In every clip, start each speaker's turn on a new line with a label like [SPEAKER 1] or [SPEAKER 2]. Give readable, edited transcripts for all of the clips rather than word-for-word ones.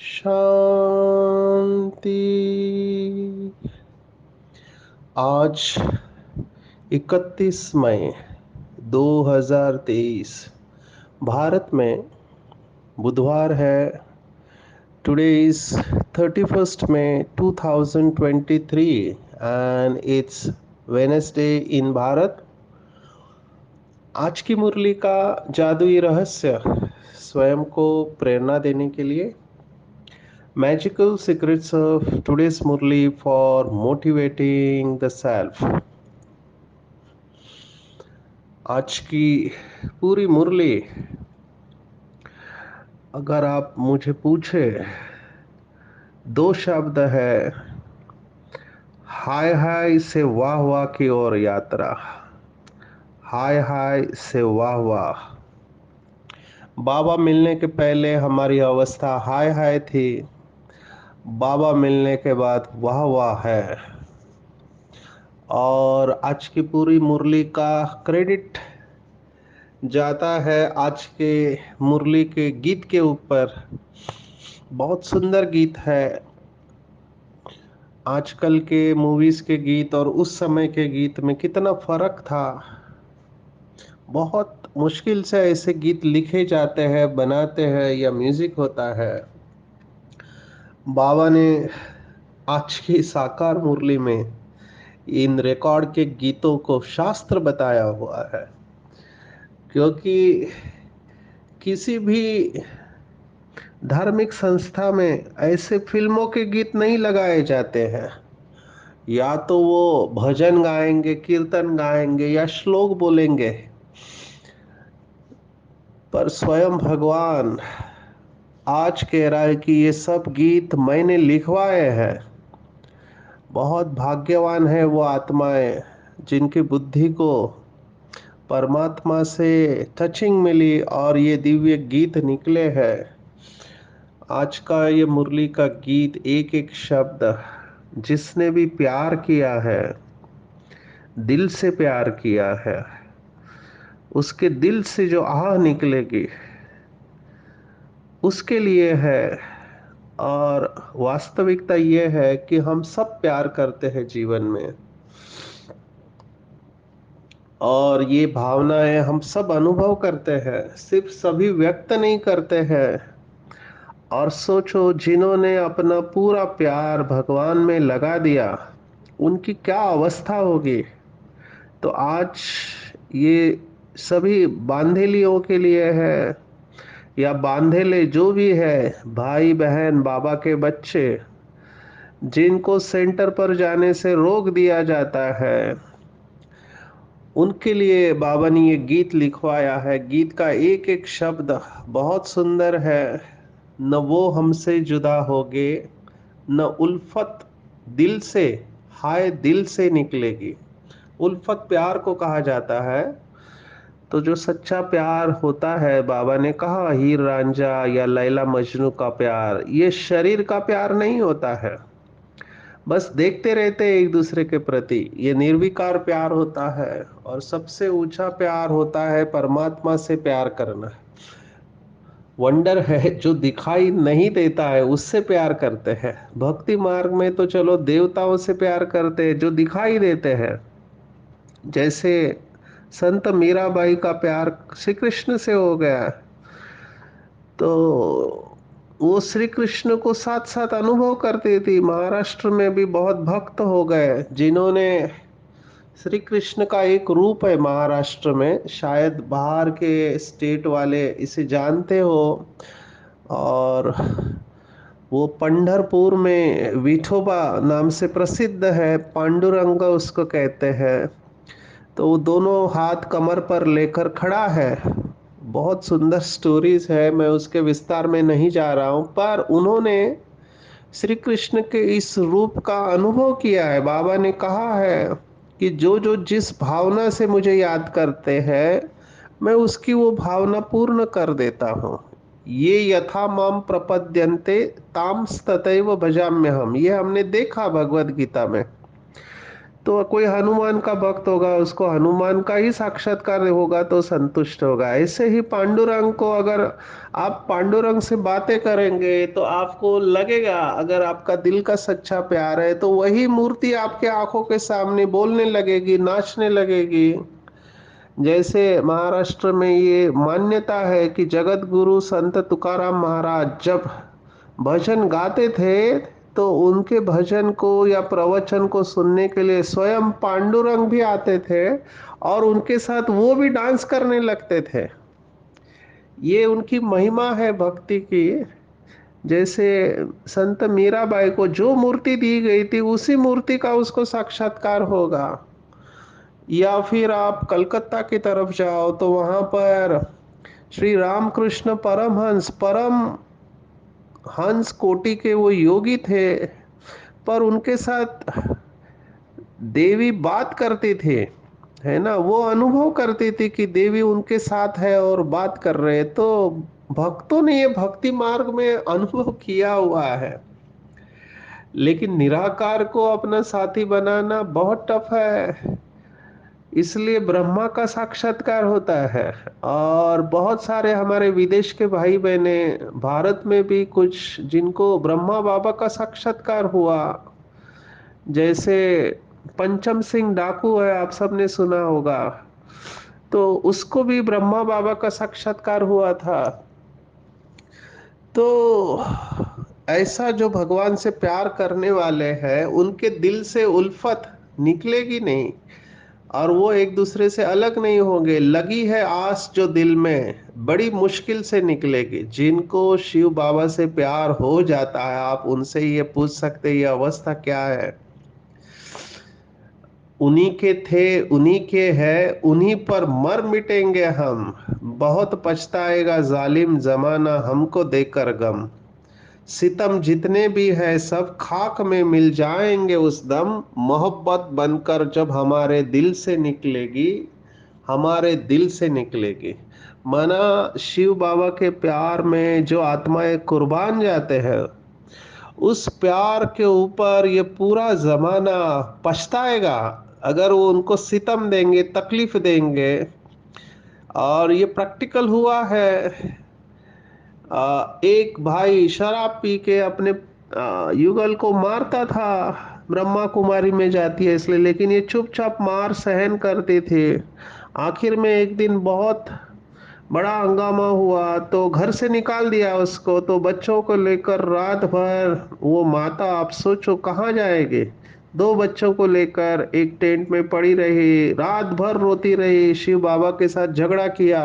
[SPEAKER 1] शांति। आज 31 मई 2023 भारत में बुधवार है। Today is 31st May 2023 and it's Wednesday in Bharat. आज की मुरली का जादुई रहस्य स्वयं को प्रेरणा देने के लिए Magical Secrets of Today's Murli for Motivating the Self। आज की पूरी मुरली अगर आप मुझे पूछे, दो शब्द है, हाय हाय से वाह वाह की ओर यात्रा। हाय हाय से वाह वाह। बाबा मिलने के पहले हमारी अवस्था हाय हाय थी, बाबा मिलने के बाद वाह वाह है। और आज की पूरी मुरली का क्रेडिट जाता है आज के मुरली के गीत के ऊपर। बहुत सुंदर गीत है। आजकल के मूवीज के गीत और उस समय के गीत में कितना फर्क था। बहुत मुश्किल से ऐसे गीत लिखे जाते हैं, बनाते हैं या म्यूजिक होता है। बाबा ने आज की साकार मुरली में इन रिकॉर्ड के गीतों को शास्त्र बताया हुआ है, क्योंकि किसी भी धार्मिक संस्था में ऐसे फिल्मों के गीत नहीं लगाए जाते हैं। या तो वो भजन गाएंगे, कीर्तन गाएंगे या श्लोक बोलेंगे, पर स्वयं भगवान आज कह रहा है कि ये सब गीत मैंने लिखवाए हैं। बहुत भाग्यवान है वो आत्माएं जिनकी बुद्धि को परमात्मा से टचिंग मिली और ये दिव्य गीत निकले हैं। आज का ये मुरली का गीत, एक एक शब्द जिसने भी प्यार किया है, दिल से प्यार किया है, उसके दिल से जो आह निकलेगी उसके लिए है। और वास्तविकता ये है कि हम सब प्यार करते हैं जीवन में, और ये भावनाएं हम सब अनुभव करते हैं, सिर्फ सभी व्यक्त नहीं करते हैं। और सोचो, जिन्होंने अपना पूरा प्यार भगवान में लगा दिया, उनकी क्या अवस्था होगी। तो आज ये सभी बांधेलियों के लिए है, या बांधेले जो भी है, भाई बहन बाबा के बच्चे जिनको सेंटर पर जाने से रोक दिया जाता है, उनके लिए बाबा ने ये गीत लिखवाया है। गीत का एक एक शब्द बहुत सुंदर है। न वो हमसे जुदा होगे, न उल्फत दिल से, हाय दिल से निकलेगी। उल्फत प्यार को कहा जाता है। तो जो सच्चा प्यार होता है, बाबा ने कहा हीर रांझा या लैला मजनू का प्यार, ये शरीर का प्यार नहीं होता है, बस देखते रहते हैं एक दूसरे के प्रति। ये निर्विकार प्यार होता है। और सबसे ऊंचा प्यार होता है परमात्मा से प्यार करना। वंडर है जो दिखाई नहीं देता है उससे प्यार करते हैं। भक्ति मार्ग में तो चलो देवताओं से प्यार करते हैं जो दिखाई देते हैं। जैसे संत मीराबाई का प्यार श्री कृष्ण से हो गया, तो वो श्री कृष्ण को साथ साथ अनुभव करती थी। महाराष्ट्र में भी बहुत भक्त हो गए जिन्होंने श्री कृष्ण का एक रूप है महाराष्ट्र में, शायद बाहर के स्टेट वाले इसे जानते हो। और वो पंढरपुर में विठोबा नाम से प्रसिद्ध है, पांडुरंग उसको कहते हैं। तो वो दोनों हाथ कमर पर लेकर खड़ा है, बहुत सुंदर स्टोरीज है, मैं उसके विस्तार में नहीं जा रहा हूँ, पर उन्होंने श्री कृष्ण के इस रूप का अनुभव किया है। बाबा ने कहा है कि जो जो जिस भावना से मुझे याद करते हैं, मैं उसकी वो भावना पूर्ण कर देता हूँ। ये यथा माम प्रपद्यन्ते ताम तथैव भजाम्यहम, ये हमने देखा भगवत गीता में। तो कोई हनुमान का भक्त होगा, उसको हनुमान का ही साक्षात्कार होगा तो संतुष्ट होगा। ऐसे ही पांडुरंग को अगर आप पांडुरंग से बातें करेंगे तो आपको लगेगा, अगर आपका दिल का सच्चा प्यार है तो वही मूर्ति आपके आंखों के सामने बोलने लगेगी, नाचने लगेगी। जैसे महाराष्ट्र में ये मान्यता है कि जगत गुरु संत तुकाराम महाराज जब भजन गाते थे, तो उनके भजन को या प्रवचन को सुनने के लिए स्वयं पांडुरंग भी आते थे और उनके साथ वो भी डांस करने लगते थे। ये उनकी महिमा है भक्ति की। जैसे संत मीराबाई को जो मूर्ति दी गई थी, उसी मूर्ति का उसको साक्षात्कार होगा। या फिर आप कलकत्ता की तरफ जाओ तो वहां पर श्री रामकृष्ण परमहंस, परम हंस कोटि के वो योगी थे, पर उनके साथ देवी बात करती थी, है ना, वो अनुभव करती थी कि देवी उनके साथ है और बात कर रहे हैं। तो भक्तों ने ये भक्ति मार्ग में अनुभव किया हुआ है। लेकिन निराकार को अपना साथी बनाना बहुत टफ है, इसलिए ब्रह्मा का साक्षात्कार होता है। और बहुत सारे हमारे विदेश के भाई बहने, भारत में भी कुछ जिनको ब्रह्मा बाबा का साक्षात्कार हुआ, जैसे पंचम सिंह डाकू है, आप सबने सुना होगा, तो उसको भी ब्रह्मा बाबा का साक्षात्कार हुआ था। तो ऐसा जो भगवान से प्यार करने वाले हैं, उनके दिल से उल्फत निकलेगी नहीं और वो एक दूसरे से अलग नहीं होंगे। लगी है आस जो दिल में, बड़ी मुश्किल से निकलेगी। जिनको शिव बाबा से प्यार हो जाता है, आप उनसे ये पूछ सकते ये अवस्था क्या है। उन्हीं के थे, उन्हीं के है, उन्हीं पर मर मिटेंगे हम। बहुत पछताएगा जालिम जमाना हमको देकर गम। सितम जितने भी है सब खाक में मिल जाएंगे उस दम। मोहब्बत बनकर जब हमारे दिल से निकलेगी, हमारे दिल से निकलेगी। माना शिव बाबा के प्यार में जो आत्माएं कुर्बान जाते हैं, उस प्यार के ऊपर ये पूरा जमाना पछताएगा अगर वो उनको सितम देंगे, तकलीफ देंगे। और ये प्रैक्टिकल हुआ है। एक भाई शराब पी के अपने युगल को मारता था, ब्रह्मा कुमारी में जाती है इसलिए, लेकिन ये चुपचाप मार सहन करते थे। आखिर में एक दिन बहुत बड़ा हंगामा हुआ तो घर से निकाल दिया उसको। तो बच्चों को लेकर रात भर वो माता, आप सोचो कहाँ जाएगी, दो बच्चों को लेकर एक टेंट में पड़ी रही, रात भर रोती रही, शिव बाबा के साथ झगड़ा किया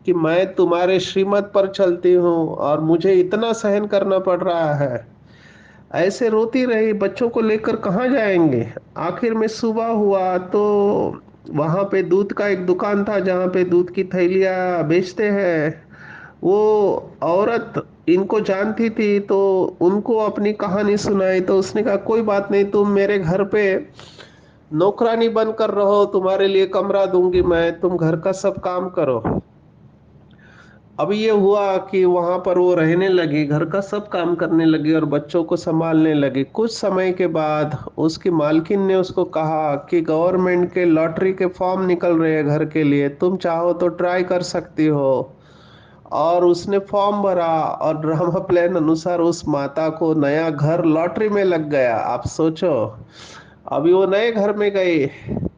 [SPEAKER 1] कि मैं तुम्हारे श्रीमत पर चलती हूँ और मुझे इतना सहन करना पड़ रहा है। ऐसे रोती रही, बच्चों को लेकर कहाँ जाएंगे। आखिर में सुबह हुआ तो वहां पे दूध का एक दुकान था जहाँ पे दूध की थैलियाँ बेचते हैं। वो औरत इनको जानती थी तो उनको अपनी कहानी सुनाई। तो उसने कहा कोई बात नहीं, तुम मेरे घर पे नौकरानी बनकर रहो, तुम्हारे लिए कमरा दूंगी मैं, तुम घर का सब काम करो। अब ये हुआ कि वहां पर वो रहने लगी, घर का सब काम करने लगी और बच्चों को संभालने लगी। कुछ समय के बाद उसकी मालकिन ने उसको कहा कि गवर्नमेंट के लॉटरी के फॉर्म निकल रहे हैं घर के लिए, तुम चाहो तो ट्राई कर सकती हो। और उसने फॉर्म भरा और ड्रामा प्लान अनुसार उस माता को नया घर लॉटरी में लग गया। आप सोचो, अभी वो नए घर में गई,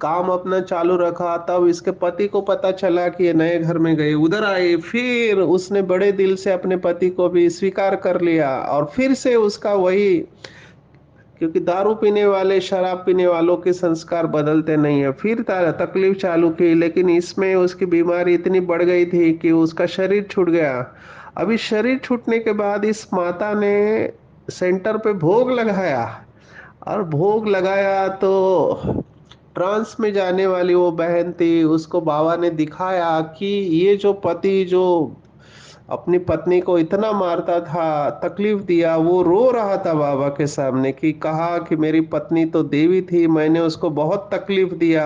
[SPEAKER 1] काम अपना चालू रखा, तब इसके पति को पता चला कि ये नए घर में गई। उधर आई, फिर उसने बड़े दिल से अपने पति को भी स्वीकार कर लिया और फिर से उसका वही, क्योंकि दारू पीने वाले, शराब पीने वालों के संस्कार बदलते नहीं है। फिर तकलीफ चालू की, लेकिन इसमें उसकी बीमारी इतनी बढ़ गई थी कि उसका शरीर छूट गया। अभी शरीर छूटने के बाद इस माता ने सेंटर पे भोग लगाया, और भोग लगाया तो ट्रांस में जाने वाली वो बहन थी, उसको बाबा ने दिखाया कि ये जो पति जो अपनी पत्नी को इतना मारता था, तकलीफ दिया, वो रो रहा था बाबा के सामने, कि कहा कि मेरी पत्नी तो देवी थी, मैंने उसको बहुत तकलीफ दिया।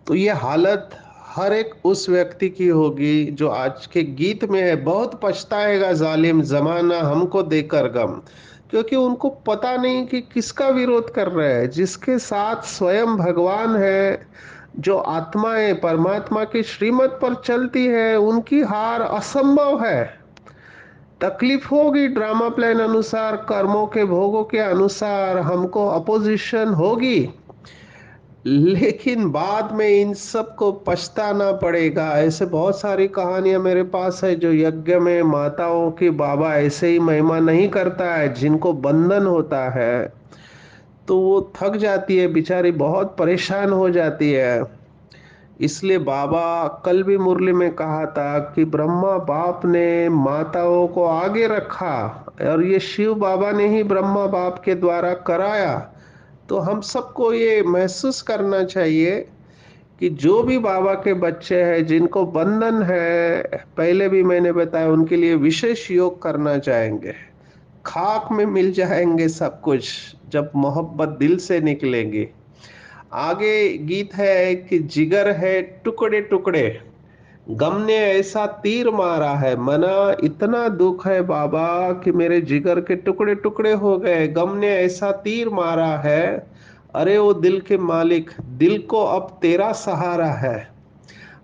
[SPEAKER 1] तो ये हालत हर एक उस व्यक्ति की होगी जो आज के गीत में है, बहुत पछताएगा जालिम जमाना हमको देकर गम। क्योंकि उनको पता नहीं कि किसका विरोध कर रहे हैं, जिसके साथ स्वयं भगवान है, जो आत्माएं परमात्मा की श्रीमत पर चलती है, उनकी हार असंभव है। तकलीफ होगी, ड्रामा प्लान अनुसार, कर्मों के भोगों के अनुसार हमको अपोजिशन होगी, लेकिन बाद में इन सब को पछताना पड़ेगा। ऐसे बहुत सारी कहानियां मेरे पास है, जो यज्ञ में माताओं की बाबा ऐसे ही महिमा नहीं करता है, जिनको बंधन होता है तो वो थक जाती है बेचारी, बहुत परेशान हो जाती है। इसलिए बाबा कल भी मुरली में कहा था कि ब्रह्मा बाप ने माताओं को आगे रखा, और ये शिव बाबा ने ही ब्रह्मा बाप के द्वारा कराया। तो हम सबको ये महसूस करना चाहिए कि जो भी बाबा के बच्चे हैं, जिनको बंधन है, पहले भी मैंने बताया, उनके लिए विशेष योग करना चाहेंगे। खाक में मिल जाएंगे सब कुछ, जब मोहब्बत दिल से निकलेंगी। आगे गीत है कि जिगर है टुकड़े टुकड़े, गम ने ऐसा तीर मारा है, मना इतना दुख है बाबा कि मेरे जिगर के टुकड़े टुकड़े हो गए, गम ने ऐसा तीर मारा है। अरे ओ दिल के मालिक, दिल को अब तेरा सहारा है,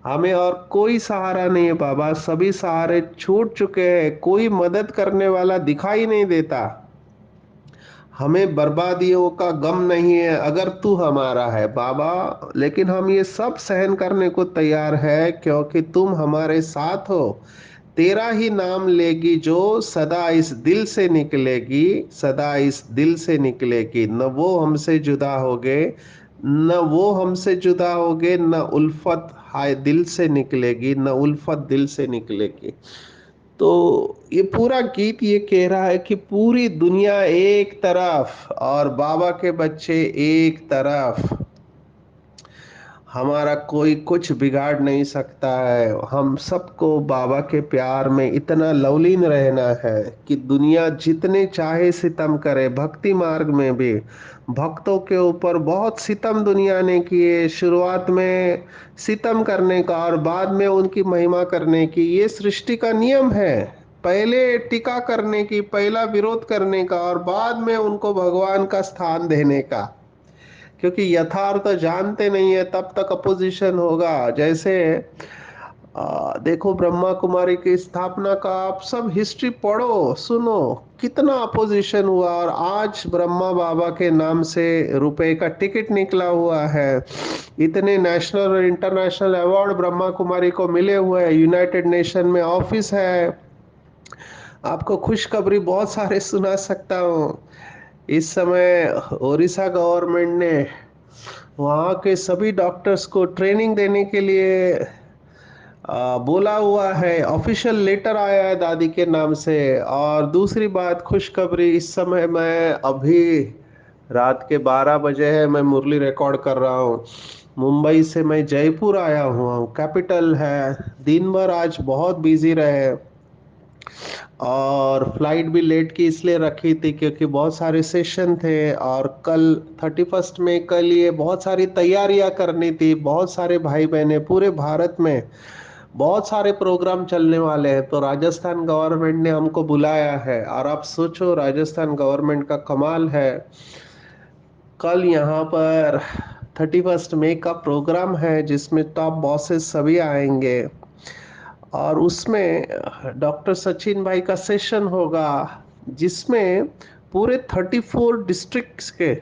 [SPEAKER 1] हमें और कोई सहारा नहीं है बाबा, सभी सहारे छूट चुके हैं, कोई मदद करने वाला दिखाई नहीं देता। हमें बर्बादियों का गम नहीं है अगर तू हमारा है बाबा, लेकिन हम ये सब सहन करने को तैयार है, क्योंकि तुम हमारे साथ हो। तेरा ही नाम लेगी जो सदा इस दिल से निकलेगी, सदा इस दिल से निकलेगी, न वो हमसे जुदा होगे, न वो हमसे जुदा होगे, न उल्फत हाय दिल से निकलेगी, न उल्फत दिल से निकलेगी। तो ये पूरा गीत ये कह रहा है कि पूरी दुनिया एक तरफ और बाबा के बच्चे एक तरफ, हमारा कोई कुछ बिगाड़ नहीं सकता है। हम सबको बाबा के प्यार में इतना लवलीन रहना है कि दुनिया जितने चाहे सितम करे, भक्ति मार्ग में भी भक्तों के ऊपर बहुत सितम दुनिया ने किए, शुरुआत में सितम करने का और बाद में उनकी महिमा करने की, ये सृष्टि का नियम है। पहले टीका करने की, पहला विरोध करने का और बाद में उनको भगवान का स्थान देने का, क्योंकि यथार्थ जानते नहीं है तब तक अपोजिशन होगा। जैसे देखो ब्रह्मा कुमारी की स्थापना का आप सब हिस्ट्री पढ़ो सुनो, कितना अपोजिशन हुआ, और आज ब्रह्मा बाबा के नाम से रुपए का टिकट निकला हुआ है। इतने नेशनल और इंटरनेशनल अवार्ड ब्रह्मा कुमारी को मिले हुए हैं, यूनाइटेड नेशन में ऑफिस है। आपको खुशखबरी बहुत सारे सुना सकता हूँ। इस समय ओडिशा गवर्नमेंट ने वहाँ के सभी डॉक्टर्स को ट्रेनिंग देने के लिए बोला हुआ है, ऑफिशियल लेटर आया है दादी के नाम से। और दूसरी बात खुशखबरी, इस समय मैं अभी रात के 12 बजे है, मैं मुरली रिकॉर्ड कर रहा हूँ, मुंबई से मैं जयपुर आया हुआ हूँ, कैपिटल है। दिन भर आज बहुत बिजी रहे, और फ्लाइट भी लेट की इसलिए रखी थी क्योंकि बहुत सारे सेशन थे, और कल 31 में, कल ये बहुत सारी तैयारियां करनी थी। बहुत सारे भाई बहने पूरे भारत में बहुत सारे प्रोग्राम चलने वाले हैं, तो राजस्थान गवर्नमेंट ने हमको बुलाया है। और आप सोचो राजस्थान गवर्नमेंट का कमाल है, कल यहाँ पर 31 मई का प्रोग्राम है जिसमें टॉप बॉसेस सभी आएंगे, और उसमें डॉक्टर सचिन भाई का सेशन होगा, जिसमें पूरे 34 डिस्ट्रिक्ट्स के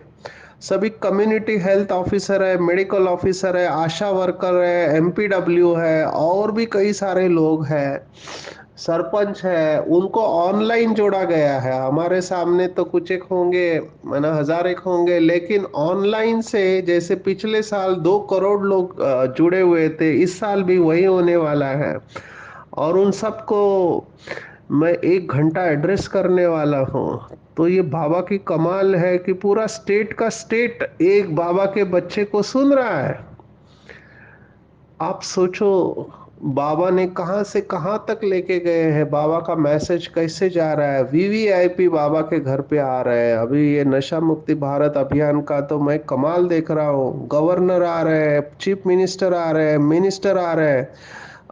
[SPEAKER 1] सभी कम्युनिटी हेल्थ ऑफिसर है, मेडिकल ऑफिसर है, आशा वर्कर है, एमपीडब्ल्यू है, और भी कई सारे लोग हैं, सरपंच है, उनको ऑनलाइन जोड़ा गया है। हमारे सामने तो कुछ एक होंगे, माना हजार एक होंगे, लेकिन ऑनलाइन से, जैसे पिछले साल 2 करोड़ लोग जुड़े हुए थे, इस साल भी वही होने वाला है। और उन सबको मैं 1 घंटा एड्रेस करने वाला हूँ। तो ये बाबा की कमाल है कि पूरा स्टेट का स्टेट एक बाबा के बच्चे को सुन रहा है। आप सोचो, बाबा ने कहां से कहां तक लेके गए हैं, बाबा का मैसेज कैसे जा रहा है। वीवीआईपी बाबा के घर पे आ रहे हैं। अभी ये नशा मुक्ति भारत अभियान का तो मैं कमाल देख रहा हूँ। गवर्नर आ रहे हैं, चीफ मिनिस्टर आ रहे हैं, मिनिस्टर आ रहे हैं।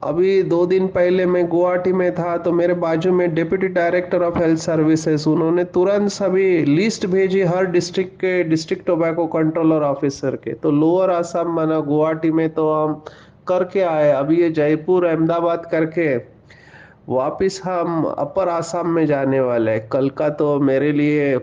[SPEAKER 1] अभी 2 दिन पहले मैं गुवाहाटी में था तो मेरे बाजू में deputy director of health services, उन्होंने तुरंत सभी लिस्ट भेजी हर डिस्ट्रिक्ट के, डिस्ट्रिक्ट टोबैको कंट्रोलर ऑफिसर के। तो लोअर आसाम माना गुवाहाटी में तो हम करके आए। अभी ये जयपुर अहमदाबाद करके वापिस हम अपर आसाम में जाने वाले हैं। कल का तो मेरे लिए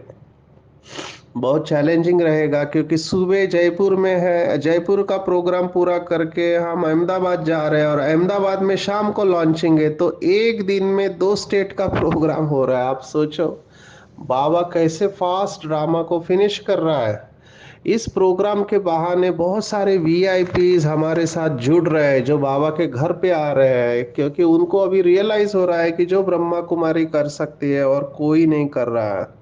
[SPEAKER 1] बहुत चैलेंजिंग रहेगा क्योंकि सुबह जयपुर में है, जयपुर का प्रोग्राम पूरा करके हम अहमदाबाद जा रहे हैं और अहमदाबाद में शाम को लॉन्चिंग है। तो एक दिन में 2 स्टेट का प्रोग्राम हो रहा है। आप सोचो बाबा कैसे फास्ट ड्रामा को फिनिश कर रहा है। इस प्रोग्राम के बहाने बहुत सारे वीआईपीज हमारे साथ जुड़ रहे हैं जो बाबा के घर पे आ रहे हैं, क्योंकि उनको अभी रियलाइज हो रहा है कि जो ब्रह्मा कुमारी कर सकती है और कोई नहीं कर रहा है।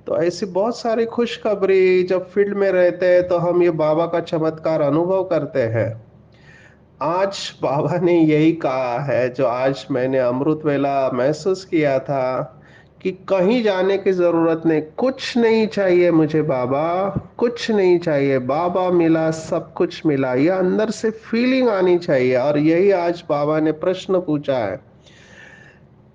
[SPEAKER 1] तो ऐसी बहुत सारी खुशखबरी, जब फील्ड में रहते हैं तो हम ये बाबा का चमत्कार अनुभव करते हैं। आज बाबा ने यही कहा है जो आज मैंने अमृत वेला महसूस किया था कि कहीं जाने की जरूरत नहीं, कुछ नहीं चाहिए मुझे बाबा, कुछ नहीं चाहिए। बाबा मिला, सब कुछ मिला, ये अंदर से फीलिंग आनी चाहिए। और यही आज बाबा ने प्रश्न पूछा है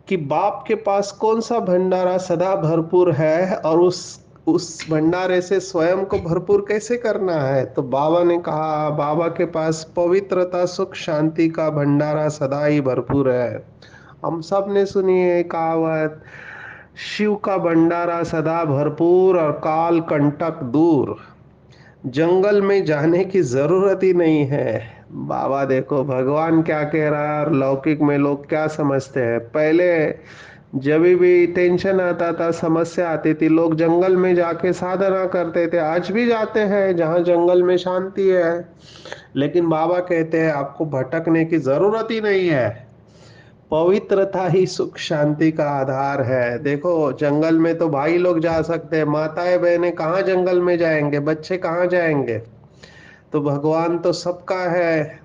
[SPEAKER 1] कि बाप के पास कौन सा भंडारा सदा भरपूर है और उस भंडारे से स्वयं को भरपूर कैसे करना है। तो बाबा ने कहा बाबा के पास पवित्रता, सुख, शांति का भंडारा सदा ही भरपूर है। हम सब ने सुनी है कहावत, शिव का भंडारा सदा भरपूर और काल कंटक दूर। जंगल में जाने की जरूरत ही नहीं है। बाबा देखो भगवान क्या कह रहा है और लौकिक में लोग क्या समझते हैं। पहले जब भी टेंशन आता था, समस्या आती थी, लोग जंगल में जाके साधना करते थे। आज भी जाते हैं जहाँ जंगल में शांति है। लेकिन बाबा कहते हैं आपको भटकने की जरूरत ही नहीं है। पवित्रता ही सुख शांति का आधार है। देखो जंगल में तो भाई लोग जा सकते हैं, माताएं बहनें कहाँ जंगल में जाएंगे, बच्चे कहाँ जाएंगे। तो भगवान तो सबका है।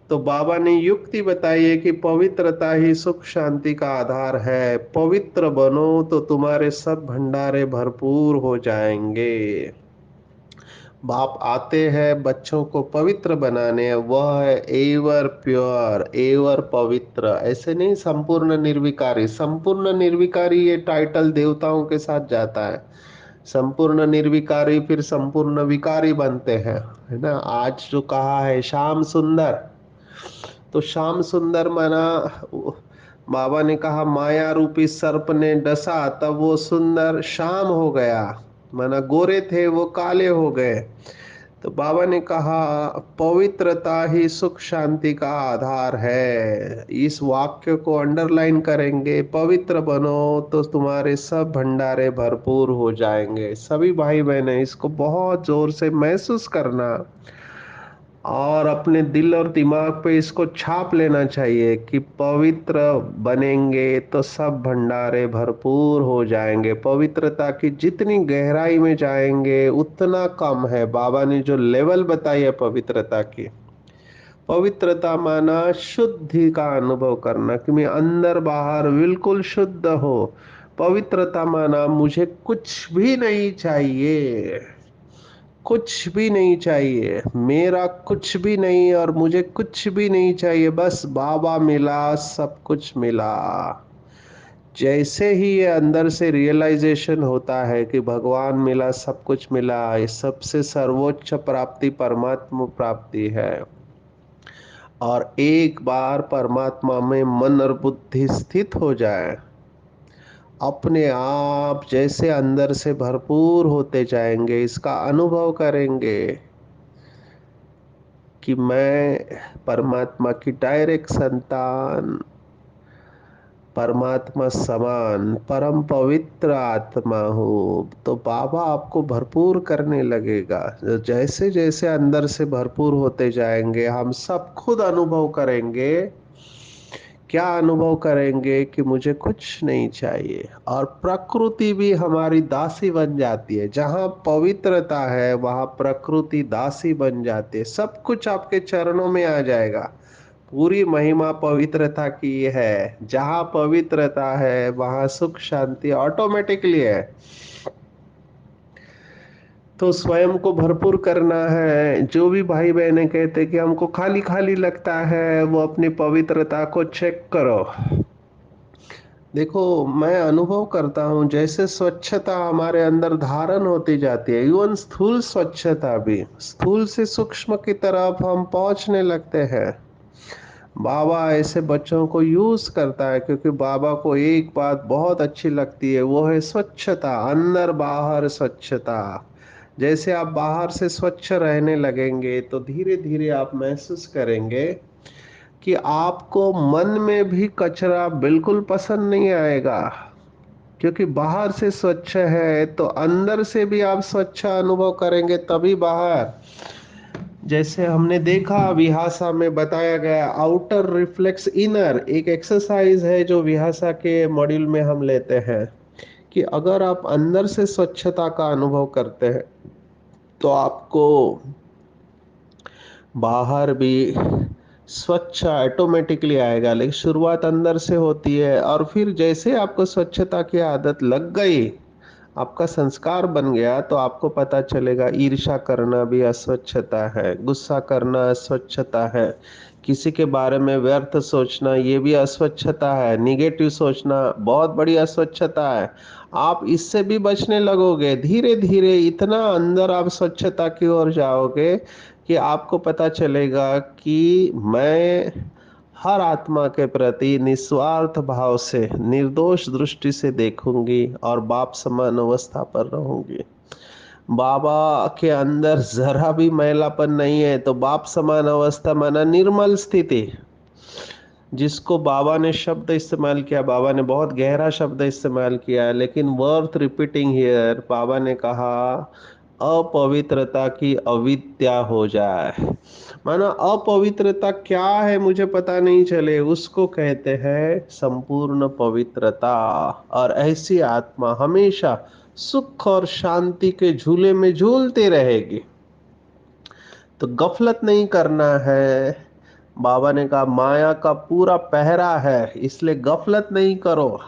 [SPEAKER 1] तो बाबा ने युक्ति बताई है कि पवित्रता ही सुख शांति का आधार है। पवित्र बनो तो तुम्हारे सब भंडारे भरपूर हो जाएंगे। बाप आते हैं बच्चों को पवित्र बनाने, वह है एवर प्योर, एवर पवित्र। ऐसे नहीं संपूर्ण निर्विकारी। संपूर्ण निर्विकारी ये टाइटल देवताओं के साथ जाता है। संपूर्ण निर्विकारी फिर संपूर्ण विकारी बनते हैं, है ना। आज जो कहा है श्याम सुंदर, तो श्याम सुंदर माना बाबा ने कहा माया रूपी सर्प ने डसा तब वो सुंदर श्याम हो गया। माना गोरे थे वो काले हो गए। तो बाबा ने कहा पवित्रता ही सुख शांति का आधार है। इस वाक्य को अंडरलाइन करेंगे, पवित्र बनो तो तुम्हारे सब भंडारे भरपूर हो जाएंगे। सभी भाई बहनें इसको बहुत जोर से महसूस करना और अपने दिल और दिमाग पे इसको छाप लेना चाहिए कि पवित्र बनेंगे तो सब भंडारे भरपूर हो जाएंगे। पवित्रता की जितनी गहराई में जाएंगे उतना कम है। बाबा ने जो लेवल बताई है पवित्रता की, पवित्रता माना शुद्धि का अनुभव करना कि मैं अंदर बाहर बिल्कुल शुद्ध हो। पवित्रता माना मुझे कुछ भी नहीं चाहिए, कुछ भी नहीं चाहिए, मेरा कुछ भी नहीं और मुझे कुछ भी नहीं चाहिए, बस बाबा मिला, सब कुछ मिला। जैसे ही ये अंदर से रियलाइजेशन होता है कि भगवान मिला, सब कुछ मिला, ये सबसे सर्वोच्च प्राप्ति परमात्मा प्राप्ति है। और एक बार परमात्मा में मन और बुद्धि स्थित हो जाए, अपने आप जैसे अंदर से भरपूर होते जाएंगे। इसका अनुभव करेंगे कि मैं परमात्मा की डायरेक्ट संतान, परमात्मा समान परम पवित्र आत्मा हूँ। तो बाबा आपको भरपूर करने लगेगा। जैसे जैसे अंदर से भरपूर होते जाएंगे हम सब खुद अनुभव करेंगे क्या अनुभव करेंगे कि मुझे कुछ नहीं चाहिए, और प्रकृति भी हमारी दासी बन जाती है। जहाँ पवित्रता है वहाँ प्रकृति दासी बन जाती है। सब कुछ आपके चरणों में आ जाएगा। पूरी महिमा पवित्रता की है। जहाँ पवित्रता है वहाँ सुख शांति ऑटोमेटिकली है। तो स्वयं को भरपूर करना है। जो भी भाई बहने कहते कि हमको खाली खाली लगता है, वो अपनी पवित्रता को चेक करो। देखो, मैं अनुभव करता हूँ जैसे स्वच्छता हमारे अंदर धारण होती जाती है, इवन स्थूल स्वच्छता भी, स्थूल से सूक्ष्म की तरफ हम पहुंचने लगते हैं। बाबा ऐसे बच्चों को यूज करता है क्योंकि बाबा को एक बात बहुत अच्छी लगती है, वो है स्वच्छता, अंदर बाहर स्वच्छता। जैसे आप बाहर से स्वच्छ रहने लगेंगे तो धीरे धीरे आप महसूस करेंगे कि आपको मन में भी कचरा बिल्कुल पसंद नहीं आएगा। क्योंकि बाहर से स्वच्छ है तो अंदर से भी आप स्वच्छ अनुभव करेंगे, तभी बाहर। जैसे हमने देखा विहासा में बताया गया, आउटर रिफ्लेक्स इनर, एक एक्सरसाइज है जो विहासा के मॉड्यूल में हम लेते हैं, कि अगर आप अंदर से स्वच्छता का अनुभव करते हैं तो आपको बाहर भी स्वच्छ ऑटोमेटिकली आएगा। लेकिन शुरुआत अंदर से होती है, और फिर जैसे आपको स्वच्छता की आदत लग गई, आपका संस्कार बन गया, तो आपको पता चलेगा ईर्ष्या करना भी अस्वच्छता है, गुस्सा करना अस्वच्छता है, किसी के बारे में व्यर्थ सोचना ये भी अस्वच्छता है, निगेटिव सोचना बहुत बड़ी अस्वच्छता है। आप इससे भी बचने लगोगे, धीरे धीरे इतना अंदर आप स्वच्छता की ओर जाओगे कि आपको पता चलेगा कि मैं हर आत्मा के प्रति निस्वार्थ भाव से, निर्दोष दृष्टि से देखूंगी और बाप समान अवस्था पर रहूंगी। बाबा के अंदर जरा भी मैलापन नहीं है, तो बाप समान अवस्था माना निर्मल स्थिति। जिसको बाबा ने शब्द इस्तेमाल किया, बाबा ने बहुत गहरा शब्द इस्तेमाल किया है, लेकिन वर्थ रिपीटिंग हियर, बाबा ने कहा अपवित्रता की अविद्या हो जाए। माना अपवित्रता क्या है मुझे पता नहीं चले, उसको कहते हैं संपूर्ण पवित्रता। और ऐसी आत्मा हमेशा सुख और शांति के झूले में झूलती रहेगी। तो गफलत नहीं करना है। बाबा ने कहा माया का पूरा पहरा है, इसलिए गफलत नहीं करो।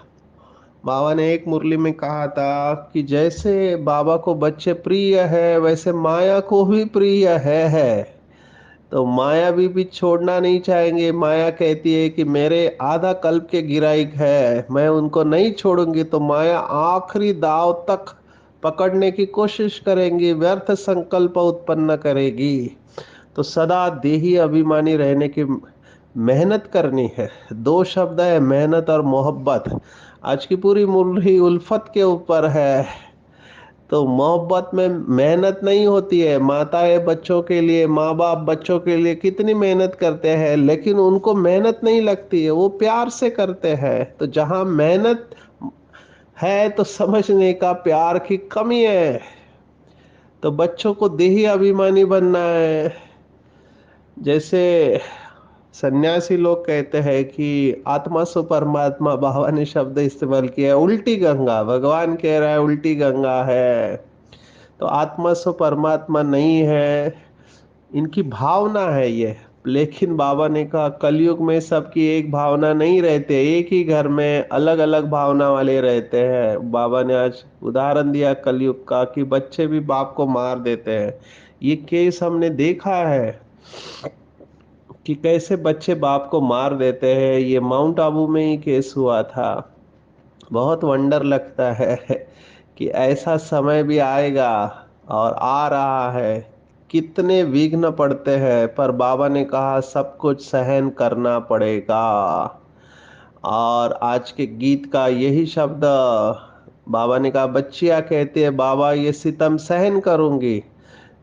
[SPEAKER 1] बाबा ने एक मुरली में कहा था कि जैसे बाबा को बच्चे प्रिय है वैसे माया को भी प्रिय है। तो माया भी छोड़ना नहीं चाहेंगे। माया कहती है कि मेरे आधा कल्प के गिराइक है, मैं उनको नहीं छोड़ूंगी। तो माया आखिरी दाव तक पकड़ने की कोशिश करेंगी, व्यर्थ संकल्प उत्पन्न करेगी। तो सदा देही अभिमानी रहने की मेहनत करनी है। दो शब्द है, मेहनत और मोहब्बत। आज की पूरी मुरली उल्फत के ऊपर है। तो मोहब्बत में मेहनत नहीं होती है। माताएं बच्चों के लिए, माँ बाप बच्चों के लिए कितनी मेहनत करते हैं, लेकिन उनको मेहनत नहीं लगती है, वो प्यार से करते हैं। तो जहां मेहनत है तो समझने का प्यार की कमी है। तो बच्चों को देही अभिमानी बनना है। जैसे सन्यासी लोग कहते हैं कि आत्मा सो परमात्मा, बाबा ने शब्द इस्तेमाल किया है उल्टी गंगा। भगवान कह रहा है उल्टी गंगा है। तो आत्मा सो परमात्मा नहीं है, इनकी भावना है ये। लेकिन बाबा ने कहा कलयुग में सबकी एक भावना नहीं रहते, एक ही घर में अलग अलग भावना वाले रहते हैं। बाबा ने आज उदाहरण दिया कलयुग का कि बच्चे भी बाप को मार देते हैं। ये केस हमने देखा है कि कैसे बच्चे बाप को मार देते हैं। ये माउंट आबू में ही केस हुआ था। बहुत वंडर लगता है कि ऐसा समय भी आएगा, और आ रहा है। कितने विघ्न पड़ते हैं, पर बाबा ने कहा सब कुछ सहन करना पड़ेगा। और आज के गीत का यही शब्द बाबा ने कहा, बच्चियां कहती है बाबा ये सितम सहन करूंगी।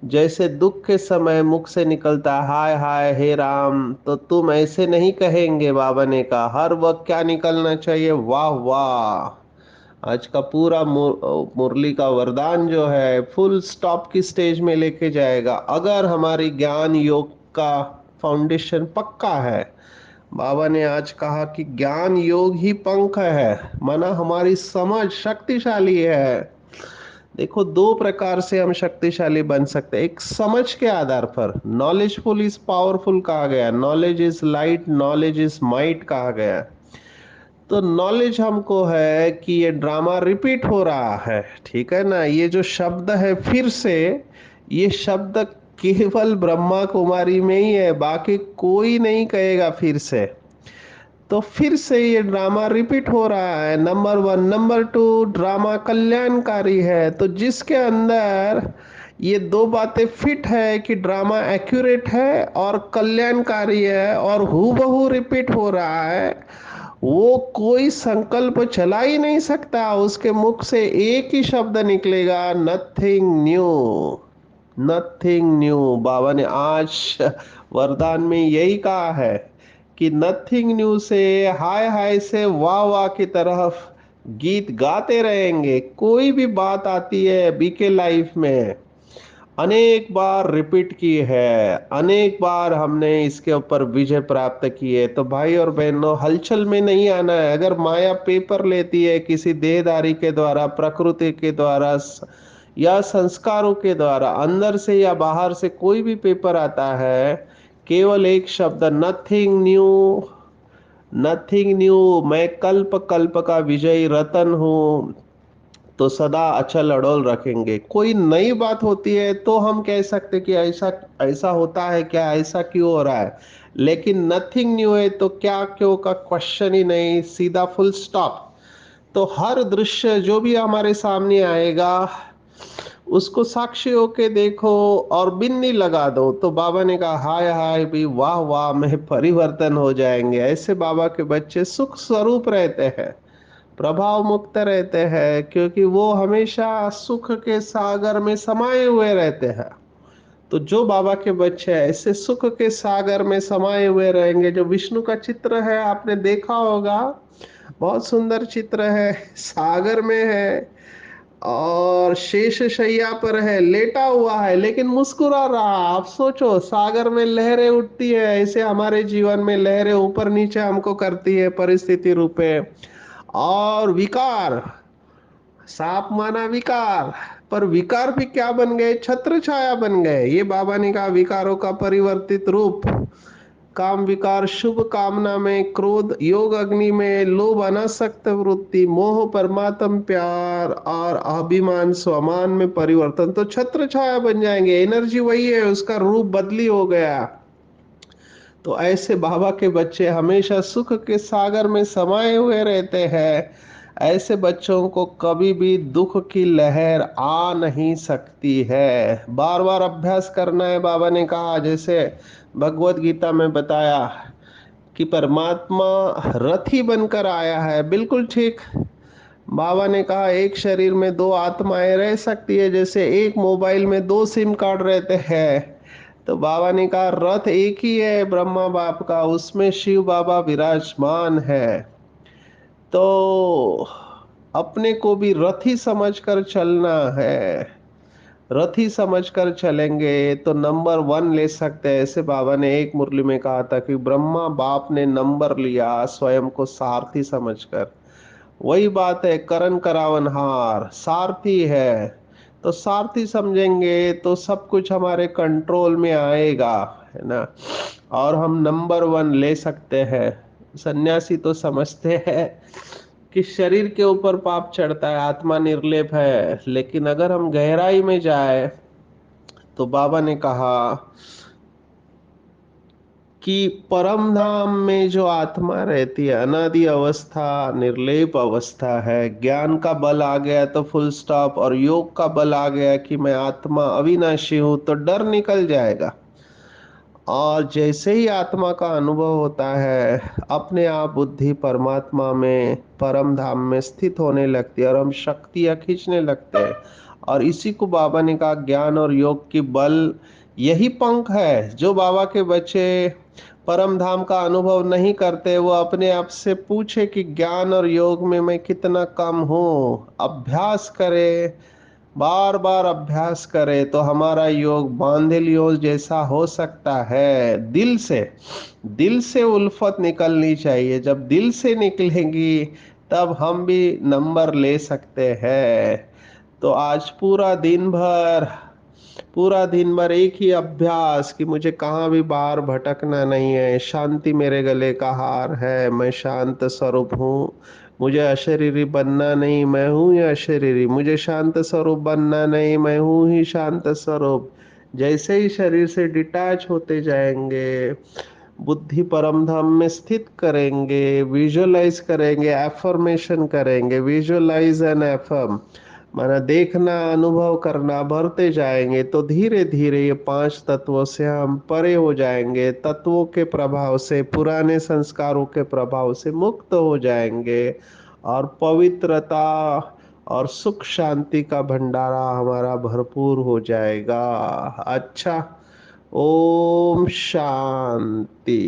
[SPEAKER 1] जैसे दुख के समय मुख से निकलता हाय हाय हे राम, तो तुम ऐसे नहीं कहेंगे। बाबा ने कहा हर वक्त क्या निकलना चाहिए, वाह वाह। आज का पूरा मुरली का वरदान जो है फुल स्टॉप की स्टेज में लेके जाएगा, अगर हमारी ज्ञान योग का फाउंडेशन पक्का है। बाबा ने आज कहा कि ज्ञान योग ही पंख है, माना हमारी समझ शक्तिशाली है। देखो, दो प्रकार से हम शक्तिशाली बन सकते हैं। एक समझ के आधार पर, नॉलेजफुल इज पावरफुल कहा गया, knowledge is light, knowledge is might कहा गया। तो नॉलेज हमको है कि ये ड्रामा रिपीट हो रहा है, ठीक है ना। ये जो शब्द है फिर से, ये शब्द केवल ब्रह्मा कुमारी में ही है, बाकी कोई नहीं कहेगा फिर से। तो फिर से ये ड्रामा रिपीट हो रहा है, number one. Number two, drama कल्याणकारी है। तो जिसके अंदर ये दो बातें फिट है कि ड्रामा एक्यूरेट है और कल्याणकारी है और हूबहू रिपीट हो रहा है, वो कोई संकल्प चला ही नहीं सकता। उसके मुख से एक ही शब्द निकलेगा, नथिंग न्यू। Nothing new. बाबा ने आज वरदान में यही कहा है कि नथिंग न्यू से, हाय हाय से वाह वाह की तरफ गीत गाते रहेंगे। कोई भी बात आती है बीके लाइफ में, अनेक बार रिपीट की है, अनेक बार हमने इसके ऊपर विजय प्राप्त की है। तो भाई और बहनों, हलचल में नहीं आना है। अगर माया पेपर लेती है किसी देहदारी के द्वारा, प्रकृति के द्वारा, या संस्कारों के द्वारा, अंदर से या बाहर से कोई भी पेपर आता है, केवल एक शब्द, नथिंग न्यू। नथिंग न्यू, मैं कल्प कल्प का विजयी रतन हूँ, तो सदा अचल अडोल रखेंगे। कोई नई बात होती है तो हम कह सकते कि ऐसा ऐसा होता है क्या, ऐसा क्यों हो रहा है। लेकिन नथिंग न्यू है तो क्या क्यों का क्वेश्चन ही नहीं, सीधा फुल स्टॉप। तो हर दृश्य जो भी हमारे सामने आएगा, उसको साक्षी होके देखो और बिन्नी लगा दो। तो बाबा ने कहा, हाय हाय भी, वाह वाह में परिवर्तन हो जाएंगे। ऐसे बाबा के बच्चे सुख स्वरूप रहते हैं, प्रभाव मुक्त रहते हैं, क्योंकि वो हमेशा सुख के सागर में समाये हुए रहते हैं। तो जो बाबा के बच्चे ऐसे सुख के सागर में समाये हुए रहेंगे, जो विष्णु का चित्र है आपने देखा होगा, बहुत सुंदर चित्र है, सागर में है और शेष शैया पर है, लेटा हुआ है लेकिन मुस्कुरा रहा। आप सोचो, सागर में लहरें उठती है, ऐसे हमारे जीवन में लहरें ऊपर नीचे हमको करती है परिस्थिति रूपे। और विकार, साप माना विकार, पर विकार भी क्या बन गए, छत्र छाया बन गए। ये बाबा ने कहा, विकारों का परिवर्तित रूप, काम विकार, शुभ कामना में क्रोध, योग अग्नि में लोभ, अनासक्त वृत्ति, मोह, परमात्म प्यार और अभिमान स्वमान में परिवर्तन। तो छत्र छाया बन जाएंगे, एनर्जी वही है, उसका रूप बदली हो गया। तो ऐसे बाबा के बच्चे हमेशा सुख के सागर में समाये हुए रहते हैं। ऐसे बच्चों को कभी भी दुख की लहर आ नहीं सकती है। बार बार अभ्यास करना है। बाबा ने कहा, जैसे भगवत गीता में बताया कि परमात्मा रथी बनकर आया है, बिल्कुल ठीक। बाबा ने कहा, एक शरीर में दो आत्माएं रह सकती है, जैसे एक मोबाइल में दो सिम कार्ड रहते हैं। तो बाबा ने कहा, रथ एक ही है ब्रह्मा बाप का, उसमें शिव बाबा विराजमान है। तो अपने को भी रथी समझकर चलना है। रथी समझकर चलेंगे तो नंबर वन ले सकते हैं। ऐसे बाबा ने एक मुरली में कहा था कि ब्रह्मा बाप ने नंबर लिया स्वयं को सारथी समझकर। वही बात है, करण करावनहार सारथी है। तो सारथी समझेंगे तो सब कुछ हमारे कंट्रोल में आएगा, है ना। और हम नंबर वन ले सकते हैं। सन्यासी तो समझते हैं कि शरीर के ऊपर पाप चढ़ता है, आत्मा निर्लेप है। लेकिन अगर हम गहराई में जाए तो बाबा ने कहा कि परम धाम में जो आत्मा रहती है, अनादि अवस्था, निर्लेप अवस्था है। ज्ञान का बल आ गया तो फुल स्टॉप, और योग का बल आ गया कि मैं आत्मा अविनाशी हूं, तो डर निकल जाएगा। और जैसे ही आत्मा का अनुभव होता है, अपने आप बुद्धि परमात्मा में, परम धाम में स्थित होने लगती है और हम शक्तियां खींचने लगते हैं। और इसी को बाबा ने कहा, ज्ञान और योग की बल यही पंख है। जो बाबा के बच्चे परम धाम का अनुभव नहीं करते, वो अपने आप से पूछे कि ज्ञान और योग में मैं कितना कम हूँ, अभ्यास करे, बार बार अभ्यास करें तो हमारा योग बांधिल योग जैसा हो सकता है। दिल से उल्फत निकलनी चाहिए। जब दिल से निकलेंगी तब हम भी नंबर ले सकते हैं। तो आज पूरा दिन भर एक ही अभ्यास कि मुझे कहाँ भी बाहर भटकना नहीं है। शांति मेरे गले का हार है, मैं शांत स्वरूप हूँ। मुझे अशरीरी बनना नहीं, मैं हूँ ही अशरीरी। मुझे शांत स्वरूप बनना नहीं, मैं हूँ ही शांत स्वरूप। जैसे ही शरीर से डिटैच होते जाएंगे, बुद्धि परम धाम में स्थित करेंगे, विजुअलाइज करेंगे, एफर्मेशन करेंगे, विजुअलाइज एंड एफर्म, माना देखना, अनुभव करना, भरते जाएंगे तो धीरे धीरे ये पांच तत्वों से हम परे हो जाएंगे। तत्वों के प्रभाव से, पुराने संस्कारों के प्रभाव से मुक्त हो जाएंगे और पवित्रता और सुख शांति का भंडारा हमारा भरपूर हो जाएगा। अच्छा, ओम शांति।